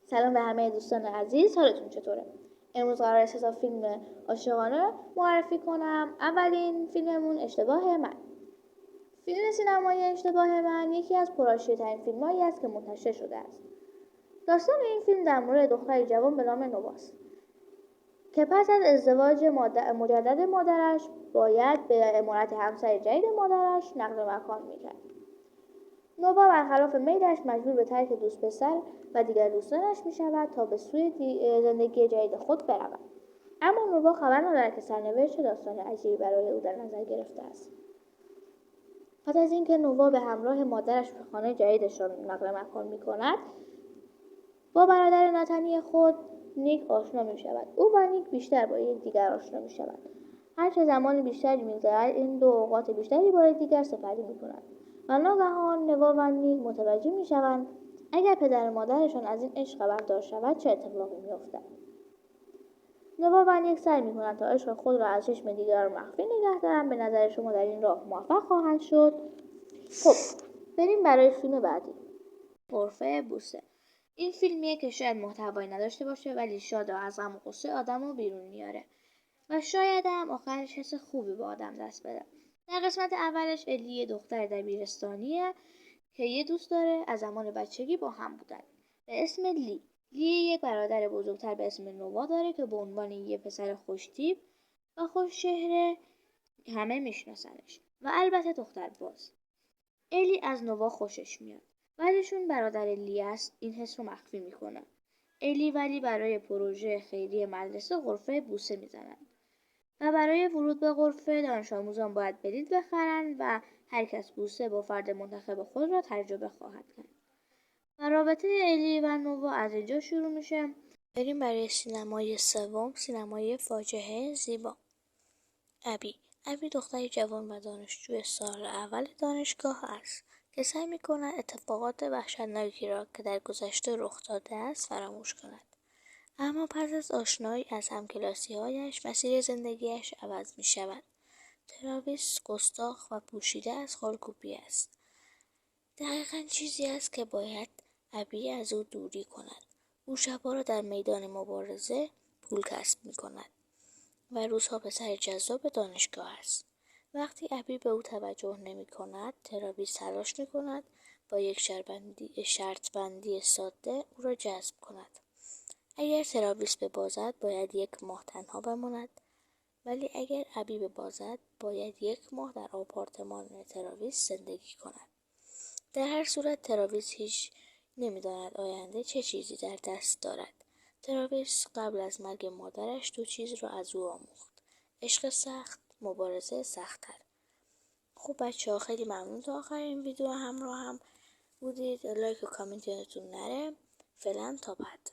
سلام به همه دوستان عزیز، حالتون چطوره؟ امروز قرار است 3 فیلم عاشقانه معرفی کنم. اولین فیلممون اشتباه من. فیلم سینمایی اشتباه من یکی از پرحاشیه‌ترین فیلمایی است که منتشر شده است. داستان این فیلم در مورد دختری جوان به نام نواست که پس از ازدواج مجدد مادرش باید به عمارت همسر جدید مادرش نقل مکان میکرد. نووا برخلاف میلش مجبور به ترک دوست پسر و دیگر دوستانش می شود تا به سوی زندگی جدید خود برود. اما نووا خبر ندارد که سرنوشت داستان عجیبی برای او در نظر گرفته است. پس از اینکه نووا به همراه مادرش به خانه جدیدشان نقل مکان می کند، با برادر ناتنی خود نیک آشنا می شود. او و نیک بیشتر با یکدیگر آشنا می شود. هرچه زمان بیشتری می‌گذرد این دو اوقات بیشتری با یکدیگر سپری می‌کنند و ناگهان نوا و نیک متوجه می‌شوند اگر پدر و مادرشان از این عشق خبردار شود چه اتفاقی می‌افتد. نوا و نیک سعی می‌کنند تا عشق خود را از چشم دیگران مخفی نگه دارند. به نظر شما در این راه موفق خواهند شد؟ خب بریم برای فیلم بعدی. غرفه بوسه. این فیلمیه که شاید محتوایی نداشته باشه ولی شاید از غم و غصه آدمو بیرون میاره و شاید هم آخرش حس خوبی به آدم دست بده. در قسمت اولش الی یه دختر دبیرستانیه که یه دوست داره، از زمان بچگی با هم بودن به اسم لی. یک برادر بزرگتر به اسم نوا داره که به عنوان یه پسر خوش‌تیپ و خوش‌چهره همه میشناسنش و البته دختر باز. الی از نوا خوشش میاد ولی چون برادر لی است این حس رو مخفی میکنه. الی ولی برای پروژه خیریه مدرسه غرفه بوسه میزنن و برای ورود به غرفه دانش آموزان باید بلیط بخرن و هر کس بوسه با فرد منتخب خود را تجربه خواهد کرد. و رابطه الی و نوا از اینجا شروع میشه. بریم برای سینمای سوم، سینمای فاجعه زیبا. ابی دختری جوان و دانشجوی سال اول دانشگاه است که سعی می‌کند اتفاقات وحشتناکی را که در گذشته رخ داده است فراموش کند. اما پس از آشنایی از همکلاسی‌هایش مسیر زندگیش عوض می‌شود. تراویس گستاخ و پوشیده از خالکوبی است. دقیقاً چیزی است که باید ابی از او دوری کند. او شب‌ها را در میدان مبارزه پول کسب می‌کند و روزها پسر جذاب دانشگاه است. وقتی ابی به او توجه نمی‌کند، تراویس تلاش می‌کند با یک شرط بندی ساده او را جذب کند. اگر تراویس ببازد باید 1 ماه تنها بماند، ولی اگر ابی ببازد باید 1 ماه در آپارتمان تراویس زندگی کند. در هر صورت تراویس هیچ نمی‌داند آینده چه چیزی در دست دارد. تراویس قبل از مرگ مادرش 2 چیز را از او آموخت: عشق سخت، مبارزه سخت‌تر. خب بچه‌ها خیلی ممنون تا آخر این ویدیو همراه هم بودید. لایک و کامنت یادتون نره. فعلا تا بعد.